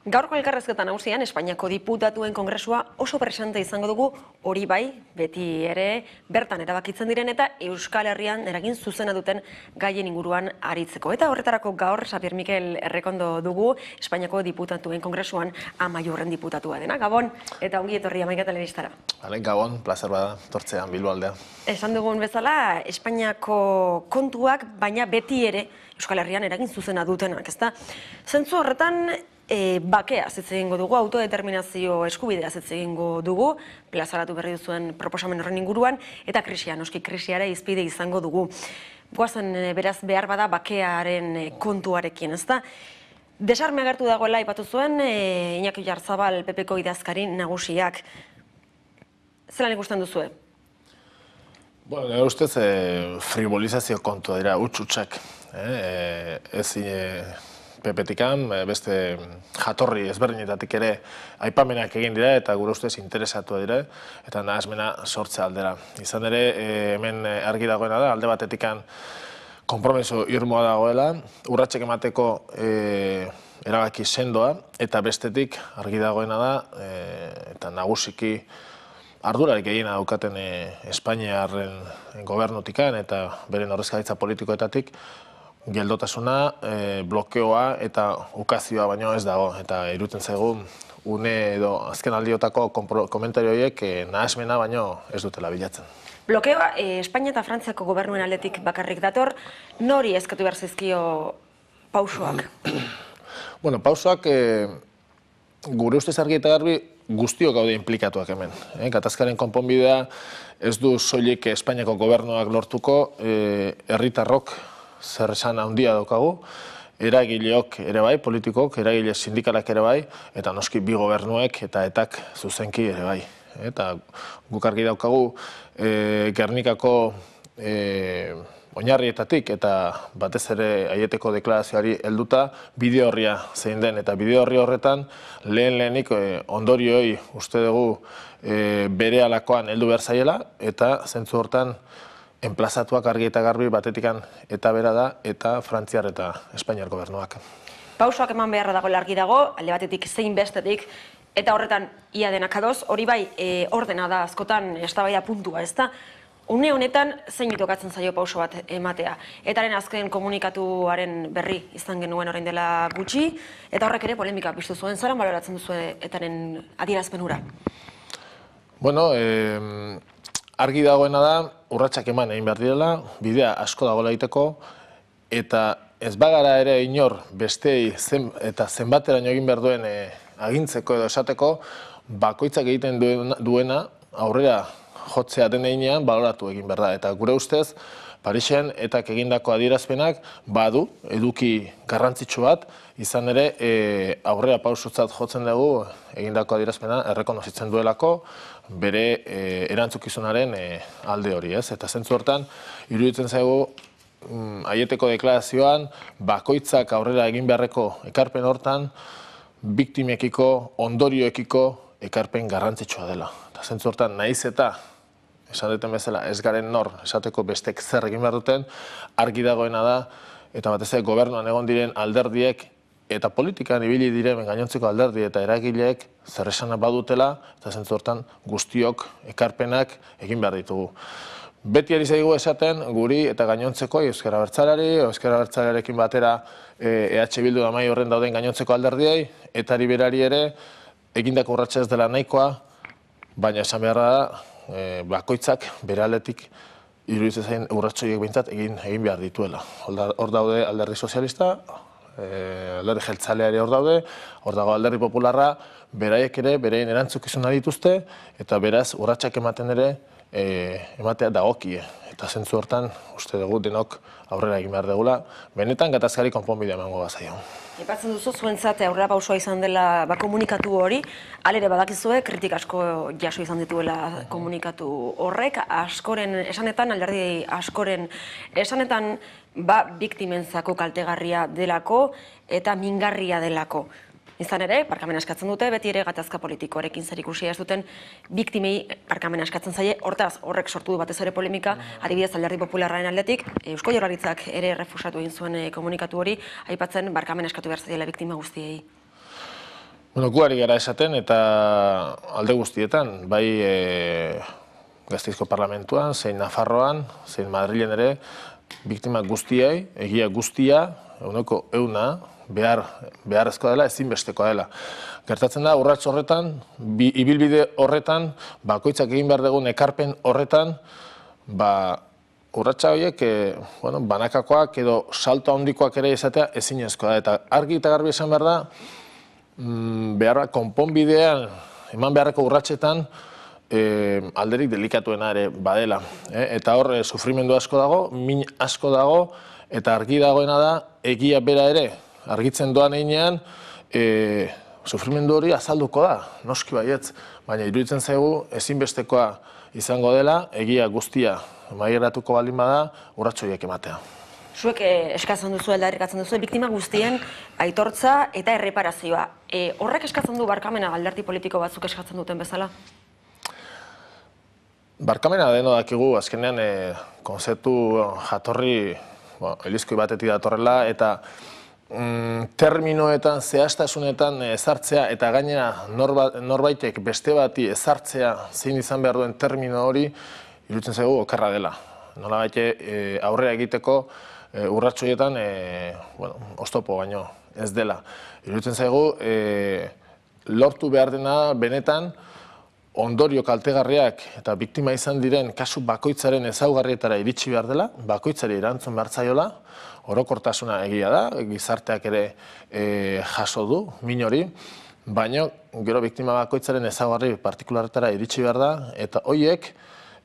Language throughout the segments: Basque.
Gaurko elkarrezketa nagusian, Espainiako diputatuen kongresua oso presente izango dugu, hori bai, beti ere, bertan erabakitzen diren eta Euskal Herrian eragin zuzena duten gaien inguruan aritzeko. Eta horretarako gaur, Xabier Mikel Errekondo dugu, Espainiako diputatuen kongresuan amaiurren diputatua dena. Gabon, eta ongi etorri Hamaika Telebistara. Gabon, plazer bada, tortzean, Bilbo aldea. Esan dugun bezala, Espainiako kontuak, baina beti ere Euskal Herrian eragin zuzena dutenak, ezta? Zentzu horretan, bakea hitz egingo dugu, autodeterminazio eskubidea hitz egingo dugu, plazaratu berri duzuen proposamen horren inguruan, eta krisia, noski krisiara hizpide izango dugu. Goazen beraz behar bada bakearen kontuarekin, ezta? Desarme agertu dagoela aipatu zuen Iñaki Oyarzabal PPko idazkari nagusiak. Zelan ikusten duzue? Bueno, nire ustez frivolizazio kontua dira, utxutxak. PPtikan, beste jatorri ezberdinetatik ere aipamenak egin dira eta gure ustez interesatua dira eta nahasmena sortze aldera. Izan ere, hemen argi dagoena da, alde batetikan konpromiso irmoa dagoela, urratsak emateko erabaki sendoa eta bestetik argi dagoena da, eta nagusiki ardurarik gehiena daukaten Espainiarren gobernutikan eta beren ordezkaritza politikoetatik, geldotasuna, blokeoa eta ukazioa baino ez dago. Eta iruditzen zaigu, une edo azken aldiotako komentario horiek nahasmena baino ez dutela bilatzen. Blokeoa, Espainia eta Frantziako gobernuen aldetik bakarrik dator, nori eskatu behar zaizkio pausoak? Bueno, pausoak gure ustez argi eta garbi guztiok gaude inplikatuak hemen. Gatazkaren konponbidea ez du soilik Espainiako gobernuak lortuko, herritarrok zer esan handia daukagu, eragileok ere bai, politikok, eragile sindikalak ere bai, eta noski bi gobernuek eta etak zuzenki ere bai. Eta guk argi daukagu Gernikako oinarrietatik eta batez ere Aieteko deklarazioari helduta bide orria zein den, eta bide orri horretan lehenik ondorioi uste dugu berehalakoan heldu behar zaiela, eta zentzu hortan enplazatuak argi eta garbi batetikan eta bera da, eta Frantziar eta Espainiar gobernuak. Pausoak eman beharra dagoela argi dago, alde batetik zein bestetik, eta horretan ia denak adoz, hori bai ordena da askotan eztabaida puntua, ezta? Une honetan zein tokatzen zaio pauso bat ematea. Etaren azken komunikatuaren berri izan genuen orain dela gutxi, eta horrek ere polemika piztu zuen, zelan baloratzen duzu etaren adierazpen hura? Bueno, argi dagoena da, urratsak eman egin behar direla, bidea asko dagoela egiteko, eta ez bagara ere inor bestei eta zenbateraino egin behar duen agintzeko edo esateko, bakoitzak egiten duena aurrera jotzea den heinean baloratu egin behar da. Eta gure ustez, Parisen etak egindako adierazpenak badu eduki garrantzitsu bat, izan ere aurrera pausotzat jotzen dugu egindako adierazpena errekonozitzen duelako bere erantzukizunaren alde hori, ez? Eta zentzu hortan, iruditzen zaigu Aieteko deklarazioan bakoitzak aurrera egin beharreko ekarpen hortan biktimekiko, ondorioekiko ekarpen garrantzitsua dela. Eta zentzu hortan, nahiz eta esan duten bezala, ez garen nor, esateko bestek zer egin behar duten, argi dagoena da, eta batez ere gobernuan egon diren alderdiek, eta politikan ibili diren gainontzeko alderdi eta eragileek zer esana badutela, eta zentzu hortan guztiok ekarpenak egin behar ditugu. Beti ari zaigu esaten, guri eta gainontzeko Euskal Abertzaleari, Euskal Abertzalearekin batera EH Bildu amai horren dauden gainontzeko alderdiei, eta berari ere, egindako urratsa ez dela nahikoa, baina esan beharra da, bakoitzak bere aldetik iruditzen zain urratsoiek behintzat egin behar dituela. Hor daude alderdi sozialista, alderdi jeltzaleari hor daude, hor dago alderdi popularra, beraiek ere berein erantzukizuna dituzte, eta beraz urratsak ematen ere ematea dagokie. Eta zentzu hortan, uste dugu denok aurrera egin behar dugula, benetan gatazkari konponbidea emango bazaio. Aipatzen duzu zuentzat aurrera pausoa izan dela komunikatu hori, alere badakizue kritik asko jaso izan dituela komunikatu horrek, askoren esanetan, alderdi askoren esanetan, biktimentzako kaltegarria delako eta mingarria delako. Izan ere, barkamena eskatzen dute, beti ere gatazka politikoarekin zerikusia ez duten biktimei barkamena eskatzen zaie, hortaz horrek sortu du batez ere polemika, adibidez alderdi popularraren aldetik, Eusko Jaurlaritzak ere refusatu egin zuen komunikatu hori, aipatzen barkamena eskatu behar zaiela biktima guztiei. Bueno, gu ari gara esaten eta alde guztietan, bai Gasteizko Parlamentuan, zein Nafarroan, zein Madrilen ere, biktimak guztiei, egia guztia, euneko euna, beharrezkoa dela, ezinbestekoa dela. Gertatzen da, urrats horretan, ibilbide horretan, bakoitzak egin behar dugun ekarpen horretan, urratsa horiek, banakakoak edo salto handikoak ere izatea ezinezkoa da. Eta argi eta garbi esan behar da, konponbidean, eman beharreko urratsetan, alderik delikatuena ere badela. Eta hor, sufrimendu asko dago, min asko dago, eta argi dagoena da, egia bera ere, argitzen doan einean, sufrimendu hori azalduko da, noski baietz, baina iruditzen zaigu ezinbestekoa izango dela, egia guztia maigeratuko baldin bada, urratsoiek ematea. Zuek eskatzen duzu, aldarrikatzen duzu, biktima guztien aitortza eta erreparazioa. Horrek eskatzen du barkamena alderdi politiko batzuk eskatzen duten bezala? Barkamena deno dakigu, azkenean konzeptu jatorri elizkoi batetik datorrela, eta terminoetan, zehaztasunetan ezartzea, eta gainera norbaitek beste bati ezartzea zein izan behar duen termino hori, iruditzen zaigu okerra dela. Nolabait aurrera egiteko urratsoietan oztopo baino ez dela. Iruditzen zaigu lortu behar dena benetan ondorio kaltegarriak eta biktima izan diren kasu bakoitzaren ezaugarrietara iritsi behar dela, bakoitzari erantzun behar zaiola, orokortasuna egia da, gizarteak ere jaso du, min hori, baina gero biktima bakoitzaren ezaugarri partikularretara iritsi behar da, eta horiek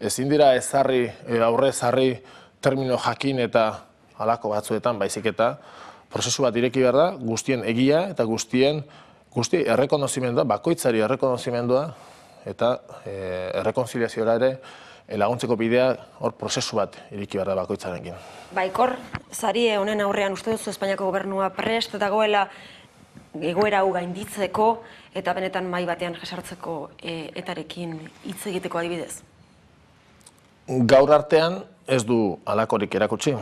ezin dira aurre ezarri termino jakin eta halako batzuetan, baizik eta prozesu bat ireki behar da, guztien egia eta guzti errekonozimendua, bakoitzari errekonozimendua, eta errekonziliazioa ere laguntzeko bidea hor prozesu bat ireki behar da bakoitzarekin. Baikor, sari honen aurrean uste duzu Espainiako gobernua prest dagoela egoera hau gainditzeko eta benetan mahai batean jesartzeko etarekin hitz egiteko adibidez? Gaur artean ez du halakorik erakutsi.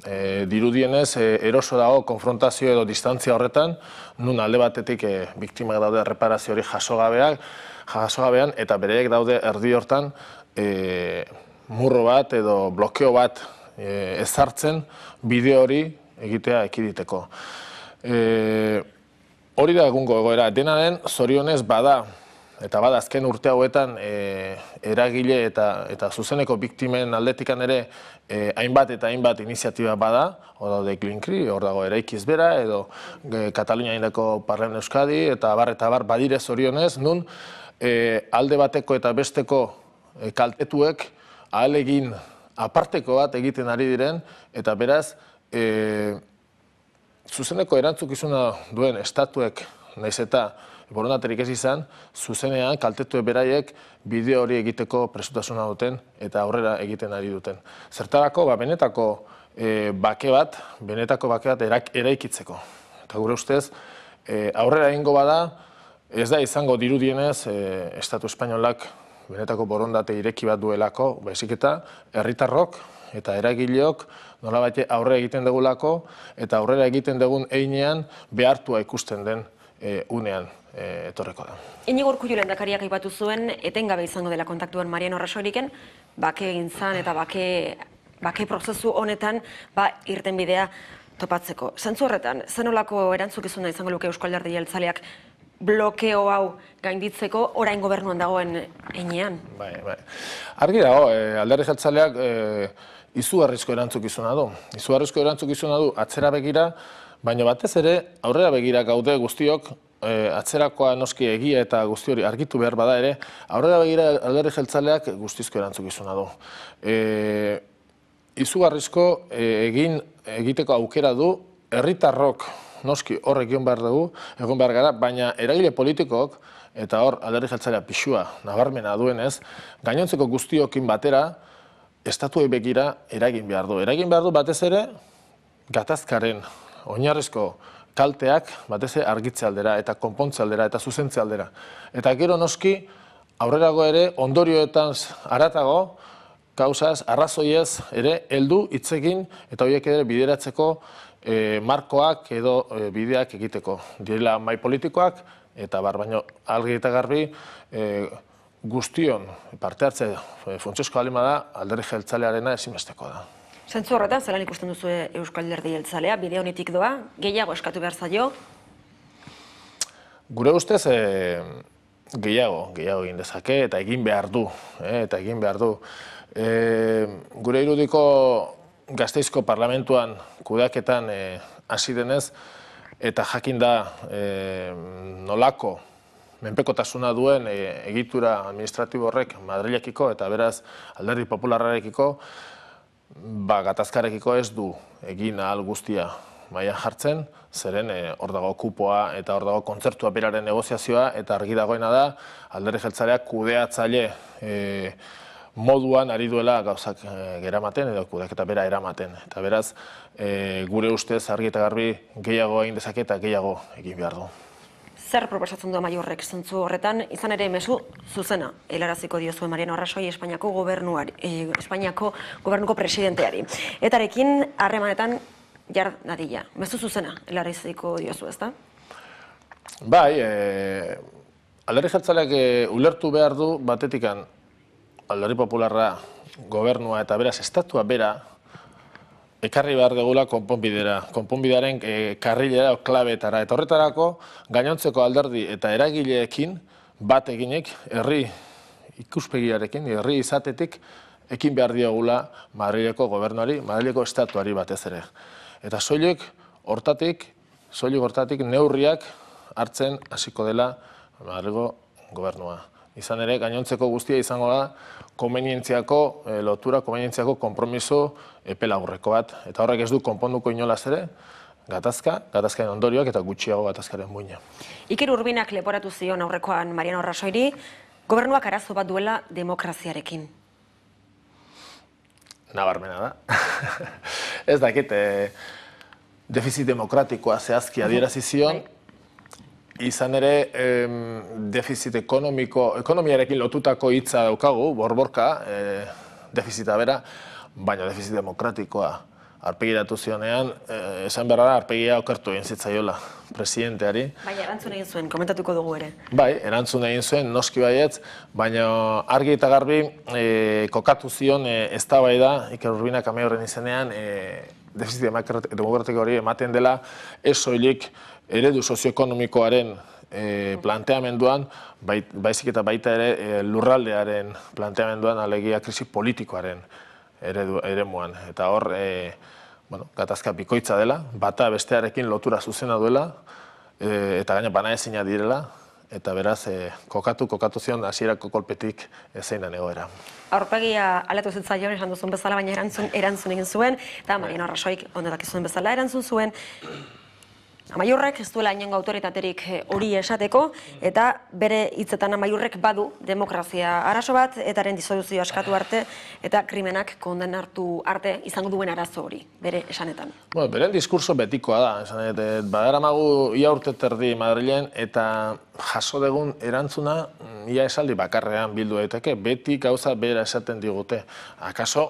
Dirudienez, eroso dago konfrontazio edo distantzia horretan, nun alde batetik biktimak daude erreparazio hori jasogabean, eta bereek daude erdi hortan murro bat edo blokeo bat ezartzen bideo hori egitea ekiditeko. Hori da egungo egoera, dena den zorionez bada, eta bada azken urte hauetan eragile eta zuzeneko biktimen aldetikan ere hainbat eta hainbat iniziatiba bada, hor daude Klinkri, hor dago Eraikiz Bera, edo Katalunia indako Parlen Euskadi, eta bar badire zorionez, nun alde bateko eta besteko kaltetuek ahalegin aparteko bat egiten ari diren, eta beraz, zuzeneko erantzukizuna duen estatuek, naiz eta borondaterik ez izan, zuzenean kaltetue beraiek bideo hori egiteko prestutasuna duten eta aurrera egiten ari duten. Zertarako, benetako bake bat eraikitzeko. Eta gure ustez, aurrera egingo bada, ez da izango dirudienez Estatu Espainolak benetako borondate ireki bat duelako, baizik eta herritarrok eta eragileok nolabait aurrera egiten dugulako eta aurrera egiten dugun heinean behartua ikusten den unean etorreko da. Inigo Urkullu lehendakariak aipatu zuen, etengabe izango dela kontaktuan Mariano Rajoyrekin, bake egintzan eta bake prozesu honetan irtenbidea topatzeko. Zentzu horretan, zenolako erantzukizuna izango luke Eusko Alderdi Jeltzaleak blokeo hau gainditzeko orain gobernuan dagoen heinean? Bai. Argi dago, Alderdi Jeltzaleak izugarrizko erantzukizuna du. Izugarrizko erantzukizuna du atzera begira, baina batez ere aurrera begira gaude guztiok, atzerakoa noski egia eta guzti hori argitu behar bada ere, aurrera begira Alderdi Jeltzaleak guztizko erantzukizuna du. Izugarrizko egiteko aukera du, herritarrok noski hor egon behar gara, baina eragile politikok, eta hor Alderdi Jeltzalea pixua nabarmena duenez, gainontzeko guztiokin batera, estatuei begira eragin behar du. Eragin behar du batez ere, gatazkaren oinarrizko kalteak batez ere argitze aldera, eta konpontze aldera, eta zuzentze aldera. Eta gero noski, aurrerago ere, ondorioetan haratago, kausaz, arrazoiez ere, heldu hitzekin, eta horiek ere bideratzeko markoak edo bideak egiteko. Direla mai politikoak, eta baino argi eta garbi guztion parte hartze funtsezko alima da alderdi jeltzalearena ezinbestekoa da. Zentzu horretan, zelan ikusten duzu Euskal Alderdi Jeltzalea, bide honetik doa, gehiago eskatu behar zaio? Gure ustez, gehiago egin dezake eta egin behar du. Gure irudiko Gasteizko parlamentuan kudeaketan hasi denez, eta jakin da nolako menpekotasuna duen egitura administratibo horrek Madrilekiko eta beraz Alderdi Popularrarekiko, gatazkarekiko ez du egin ahal guztia mailan jartzen, zeren hor dago kupoa eta hor dago kontzertua beraren negoziazioa, eta argi dagoena da Alderdi Jeltzaleak kudeatzaile moduan ari duela gauzak geramaten edo kudeaketa bera eramaten. Eta beraz, gure ustez argi eta garbi gehiago egin dezake eta gehiago egin behar du. Zer proposatzen du Amaiurrek zentzu horretan, izan ere mezu zuzena helaraziko diozue Mariano Rajoy Espainiako gobernuko presidenteari. Etarekin harremanetan jar dadila. Mezu zuzena helaraziko diozu, ezta? Bai, Alderdi Jeltzaleak ulertu behar du batetikan Alderdi Popularra gobernua eta beraz estatua bera ekarri behar dugula konponbidera, konponbidearen karrilera o klabetara. Eta horretarako gainontzeko alderdi eta eragileekin bat eginek herri ikuspegiarekin, herri izatetik ekin behar diogula Madrileko gobernuari, Madrileko estatuari batez ere. Eta soilik hortatik neurriak hartzen hasiko dela Madrileko gobernua. Izan ere, gainontzeko guztia izango da komenientziako konpromiso epelaburreko bat. Eta horrek ez du konponduko inolaz ere, gatazkaren ondorioak eta gutxiago gatazkaren muina. Iker Urbinak leporatu zion aurrekoan Mariano Rajoyri, gobernuak arazo bat duela demokraziarekin. Nabarmena da. Ez dakit, defizit demokratikoa zehazki adierazi zion, izan ere, defizit ekonomiarekin lotutako hitza daukagu, borborka, defizita bera, baina defizit demokratikoa arpegiratu zionean, esan behar da, arpegia okertu egin zitzaiola presidenteari. Baina erantzun egin zuen, komentatuko dugu ere. Bai, erantzun egin zuen, noski baietz, baina argi eta garbi kokatu zion eztabaida Iker Urbinak Amaiurren izenean, defizit demokratiko hori ematen dela, ez soilik eredu sozioekonomikoaren planteamenduan, baizik eta baita ere lurraldearen planteamenduan, alegia krisi politikoaren eremuan. Eta hor, gatazka bikoitza dela, bata bestearekin lotura zuzena duela, eta gaina banaezina direla, eta beraz, kokatu zion hasierako kolpetik zeinan egoera. Aurpegia aldatu zitzaion esan duzun bezala, baina erantzun egin zuen, eta Mariano Rajoyk ondotak zuen bezala erantzun zuen. Amaiurrek ez duela inongo autoritaterik hori esateko, eta bere hitzetan Amaiurrek badu demokrazia arazo bat, etaren disoluzio askatu arte, eta krimenak kondenatu arte izango duen arazo hori, bere esanetan. Beren diskurso betikoa da, badaramagu ia urte terdi Madrilen, eta jaso degun erantzuna ia esaldi bakarrean bildu daiteke, beti gauza bera esaten digute. Akaso,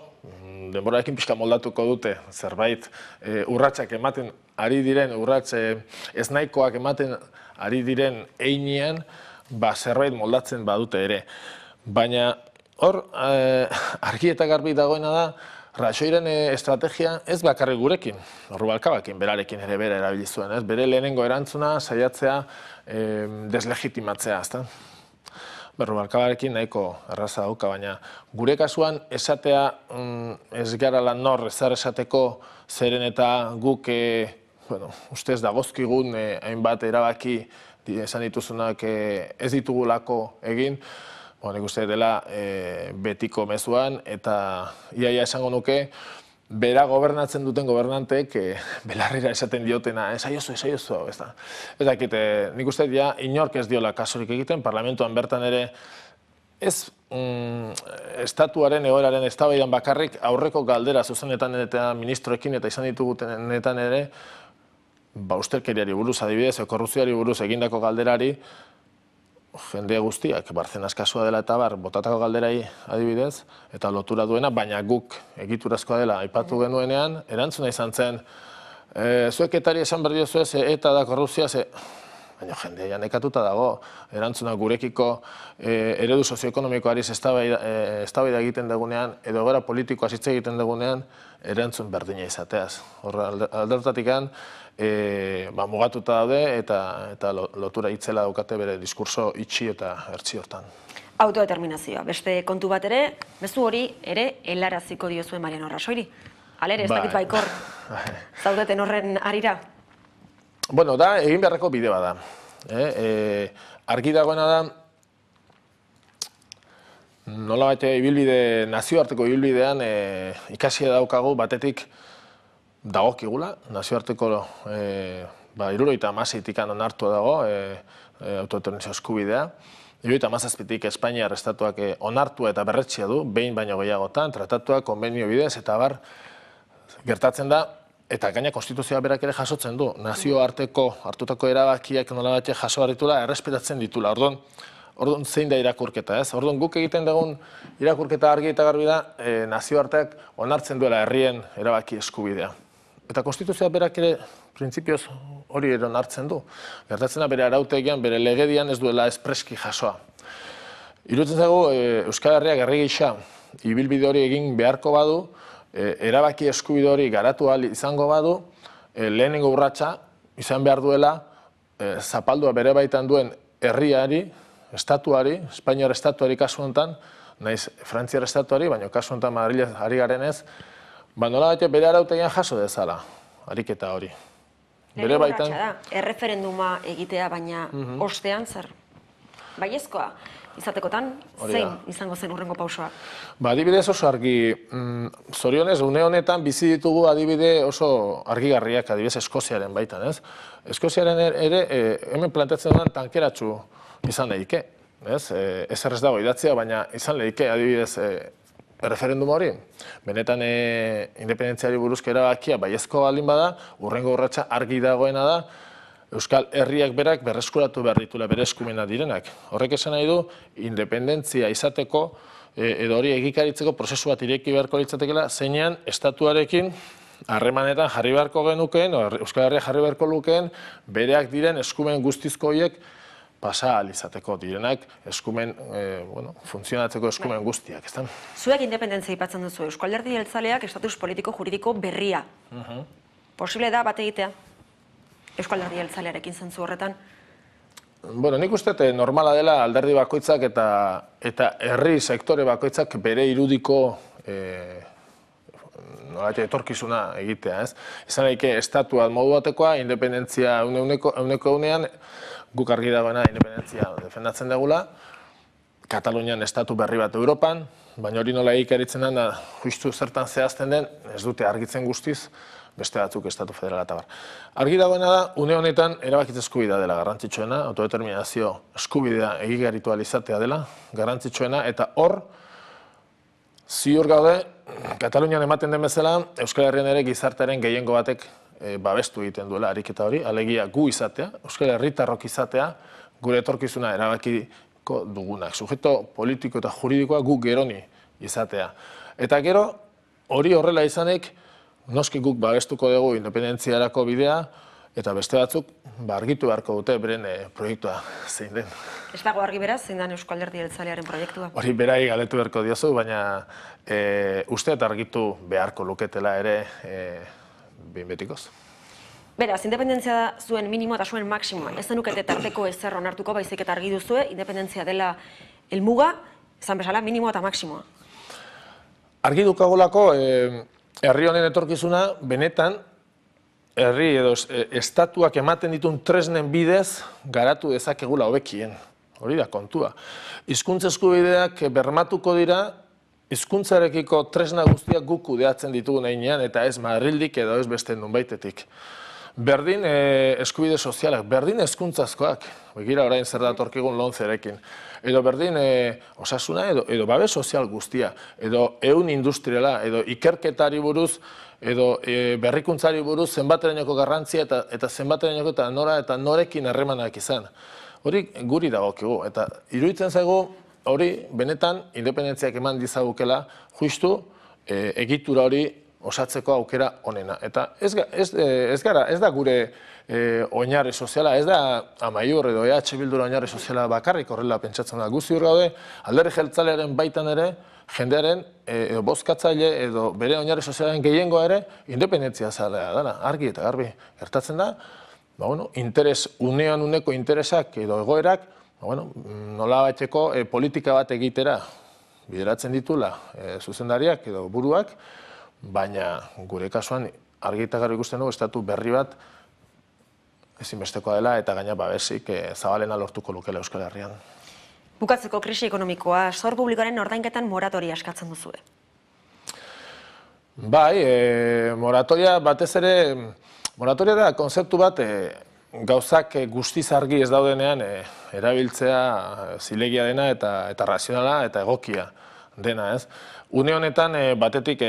denborarekin pixka moldatuko dute, zerbait urratsak ematen ari diren, urrats ez nahikoak ematen ari diren einean, zerbait moldatzen badute ere. Baina hor, argi eta garbi dagoena da, Rajoyren estrategia ez bakarrik gurekin, Rubalcabakin, berarekin ere bera erabili zuen, bere lehenengo erantzuna saiatzea deslegitimatzea, ezta? Rubalcabarekin nahiko erraza dauka, baina gure kasuan esatea ez gara lan nor ezer esateko, zeren eta guk ustez dagozkigun hainbat erabaki esan dituzunak ez ditugulako egin, nik uste dela betiko mezuan, eta iaia esango nuke, bera gobernatzen duten gobernanteek belarrira esaten diotena, esaiozu, ez da. Ez dakit, nik uste inork ez diola kasurik egiten, parlamentuan bertan ere, ez estatuaren egoeraren eztabaidan bakarrik aurreko galdera zuzenetan eta ministroekin eta izan ditugutenetan ere, ustelkeriari buruz adibidez, korrupzioari buruz egindako galderari, jende guztiak, Barcenas kasua dela eta botatako galderai adibidez, eta lotura duena, baina guk egiturazkoa dela aipatu genuenean, erantzuna izan zen, zuek etari esan behar diozu ez, eta da korrupzioa, baina jendea nekatuta dago, erantzuna gurekiko eredu sozioekonomikoari eztabaida egiten dugunean, edo egoera politikoa hitz egiten dugunean, erantzun berdina izateaz. Horra, alde horretatik mugatuta daude eta lotura itzela daukate bere diskurso itxi eta ertzi hortan. Autodeterminazioa, beste kontu bat ere, mezu hori ere helaraziko diozuen Mariano Rajoyri. Halere, ez dakit baikor, zaudeten horren arira? Bueno, da, egin beharreko bide bada. Argi dagoena da, nolabait ibilbide, nazioarteko ibilbidean ikasia daukagu batetik dagokigula, nazioarteko 76 onartua dago autodeterminazio eskubidea. 77tik Espainiar estatuak onartua eta berretsia du, behin baino gehiagotan, tratatuak, konbenio bidez, eta bar, gertatzen da, eta gaina konstituzioa berak ere jasotzen du, nazioarteko hartutako erabakiak nolabait jaso harritula, errespetatzen ditula. Orduan zein da irakurketa, ez? Orduan guk egiten dugun irakurketa argi eta garbi da, nazioarteak onartzen duela herrien erabaki eskubidea. Eta konstituzioa berak ere printzipioz hori ere onartzen du. Gertatzen da bere arautegian, bere legedian ez duela espreski jasoa. Iruditzen zaigu Euskal Herriak herri gisa ibilbide hori egin beharko badu, erabaki eskubide hori garatu ahal izango badu, lehenengo urratsa izan behar duela zapaldua bere baitan duen herriari, estatuari, Espainiar estatuari kasu honetan, naiz Frantziar estatuari, baina kasu honetan Madrilez ari garenez, nolabait bere arautegian jaso dezala, ariketa hori. Bere baitan erreferenduma egitea, baina ostean zer? Baiezkoa izatekotan, zein izango zen urrengo pausoa? Adibidez oso argi, zorionez, une honetan bizi ditugu adibide oso argigarriak, adibidez Eskoziaren baitan, ez? Eskoziaren ere, hemen planteatzen duan tankeratxu izan lehike, ez? Ezer ez dago idatzea, baina izan lehike, adibidez, referendum hori, benetan independentziari buruzko erabakia baiezko baldin bada, urrengo urratsa argi dagoena da, Euskal Herriak berak berreskuratu behar ditula bere eskumena direnak. Horrek esan nahi du, independentzia izateko edo hori egikaritzeko prozesu bat ireki beharko litzatekeela, zeinean estatuarekin harremanetan jarri beharko genukeen, Euskal Herriak jarri beharko lukeen, bereak diren eskumen guztizko horiek pasa ahal izateko direnak, eskumen, funtzionatzeko eskumen guztiak, ezta? Zuek independentzia aipatzen duzu, Eusko Alderdi Jeltzaleak estatus politiko-juridiko berria. Posible da bat egitea? Eusko Alderdi Jeltzalearekin zentzu horretan? Nik uste normala dela alderdi bakoitzak eta herri sektore bakoitzak bere irudiko etorkizuna egitea, ez? Izan daike estatua modu batekoa, independentzia euneko unean, guk argi dagoena independentzia defendatzen dugula, Katalunian estatu berri bat Europan, baina hori nola egikaritzen da, justu zertan zehazten den, ez dute argitzen guztiz, beste batzuk estatu federala eta bar. Argi dagoena da, une honetan erabakitze eskubidea dela garrantzitsuena, autodeterminazio eskubidea egikaritu ahal izatea dela garrantzitsuena, eta hor, ziur gaude, Katalunian ematen den bezala, Euskal Herrian ere gizartearen gehiengo batek babestu egiten duela ariketa hori, alegia gu izatea, Euskal Herritarrok izatea, gure etorkizuna erabakiko dugunak. Sujeto politiko eta juridikoa gu geroni izatea. Eta gero, hori horrela izanek, noski guk babestuko dugu independentziarako bidea, eta beste batzuk argitu beharko dute beren proiektua zein den. Ez dago argi beraz, zein den Eusko Alderdi Jeltzalearen proiektua? Hori berai galdetu beharko diozu, baina uste eta argitu beharko luketela ere behin betikoz. Beraz, independentzia da zuen minimo eta zuen maksimoa. Ez denukete tarteko ezer onartuko, baizik eta argi duzue, independentzia dela helmuga, esan bezala minimoa eta maksimoa. Argi dukagolako, herri honen etorkizuna, benetan, herri edo estatuak ematen ditun tresnen bidez garatu dezakegula hobekien. Hori da kontua. Hizkuntza eskubideak bermatuko dira, hizkuntzarekiko tresna guztiak guk kudeatzen ditugun heinean, eta ez Madrildik edo ez beste nonbaitetik. Berdin eskubide sozialak, berdin hezkuntzazkoak, begira orain zer datorkigun lomcerekin, edo berdin osasuna edo babes sozial guztia, edo ehun industriala, edo ikerketari buruz, edo berrikuntzari buruz zenbaterainoko garrantzia eta zenbaterainoko eta nora eta norekin harremanak izan. Hori guri dagokigu, eta iruditzen zaigu hori benetan independentziak eman dizagukela justu egitura hori osatzeko aukera onena. Eta ez da gure oinarri soziala, ez da Amaiur edo EH Bildura oinarri soziala bakarrik horrela pentsatzen da. Guzti hor gaude, Alderdi Jeltzalearen baitan ere, jendearen edo bozkatzaile edo bere oinarri sozialaren gehiengoa ere independentzia zalea dela, argi eta garbi gertatzen da. Interes, unean uneko interesak edo egoerak, nolabaiteko politika bat egitera bideratzen ditula zuzendariak edo buruak, baina gure kasuan argi eta garbi ikusten dugu estatu berri bat ezinbestekoa dela eta gaina babesik zabalena lortuko lukela Euskal Herrian. Bukatzeko krisi ekonomikoa, zor publikoaren ordainketan moratoria eskatzen duzue. Bai, moratoria batez ere, moratoria da konzeptu bat gauzak guztiz argi ez daudenean erabiltzea zilegia dena eta razionala eta egokia dena, ez? Une honetan batetik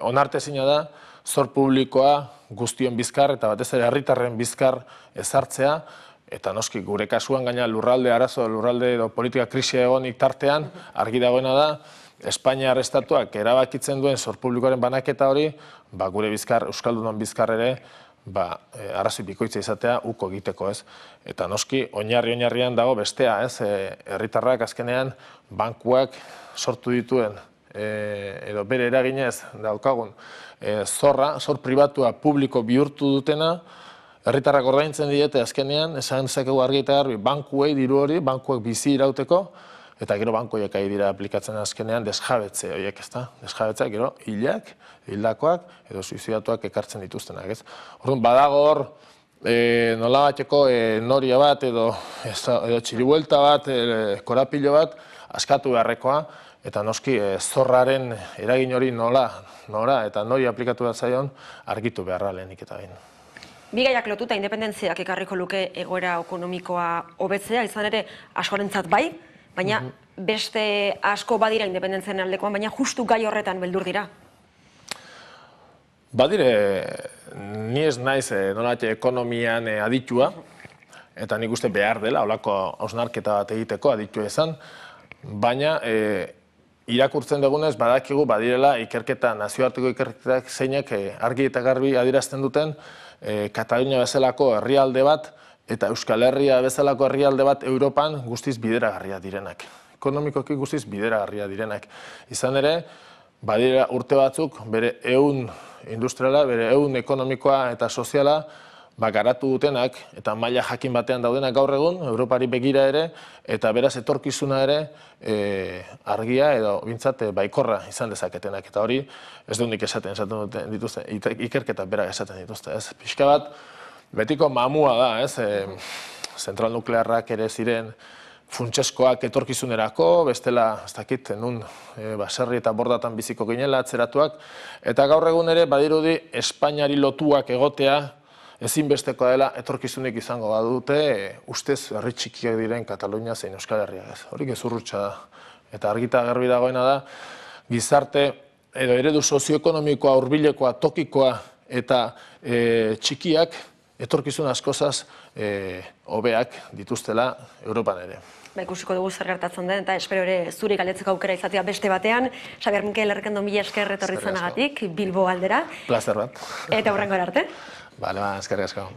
onartezina da zor publikoa guztion bizkar eta batez ere herritarren bizkar ezartzea, eta noski gure kasuan gaina lurralde arazo, lurralde edo politika krisia egonik tartean argi dagoena da Espainiar estatuak erabakitzen duen zor publikoaren banaketa hori, gure bizkar, Euskaldunon bizkar ere, arrazoi bikoitza izatea uko egiteko, ez? Eta noski, oinarrian dago bestea, ez? Herritarrak azkenean bankuak sortu dituen, edo bere eraginez daukagun, zor pribatua publiko bihurtu dutena, herritarrak ordaintzen diete azkenean, esan zekegu argi eta garbi, bankuei diru hori, bankuak bizi irauteko, eta gero bankoiek ari dira aplikatzen azkenean desjabetze horiek, ez da? Desjabetzea, gero, hildakoak edo suizidatuak ekartzen dituztenak, ez? Orduan, badago hor, nolabateko noria bat edo txiribuelta bat, korapilo bat, askatu beharrekoa, eta noski zorraren eragin hori nora eta nori aplikatu behar zaion argitu beharra lehenik eta behin. Bigaiak lotuta independentziak ekarriko luke egoera ekonomikoa hobetzea, izan ere askorentzat bai, baina beste asko badira independentziaren aldekoan, baina justu gai horretan beldur dira. Badire, ni ez naiz nolate ekonomian aditua, eta nik uste behar dela, holako hausnarketa bat egiteko aditua izan, baina irakurtzen dugunez badakigu badirela ikerketa, nazioarteko ikerketak zeinak argi eta garbi adierazten duten Katalunia bezalako herrialde bat eta Euskal Herria bezalako herrialde bat Europan guztiz bideragarria direnak. Ekonomikoki guztiz bideragarria direnak. Izan ere, badira urte batzuk bere ehun industriala, bere ehun ekonomikoa eta soziala garatu dutenak eta maila jakin batean daudenak gaur egun, Europari begira ere, eta beraz etorkizuna ere argia edo bintzat baikorra izan dezaketenak. Eta hori ez dut nik esaten dituzte, ikerketa berak esaten dituzte. Pixka bat, betiko mamua da, zentral nuklearrak ere ziren funtseskoak etorkizunerako, bestela, ez dakit, nun baserri eta bordatan biziko ginela atzeratuak, eta gaur egun ere badirudi Espainiari lotuak egotea ezinbestekoa dela etorkizunik izango badute ustez herri txikiak diren Katalunia zein Euskal Herria. Hori gezurrutxa da. Eta argita garbi dagoena da, gizarte edo eredu sozioekonomikoa, hurbilekoa, tokikoa eta txikiak etorkizun askozaz hobeak dituztela Europan ere. Ikusiko dugu zer gertatzen den, eta espero ere zuri galdetzeko aukera izatea beste batean. Xabier Mikel Errekendo mila esker etorri zanagatik, Bilbo aldera. Plazer bat. Eta hurrengora arte. Bale, eskerrik asko.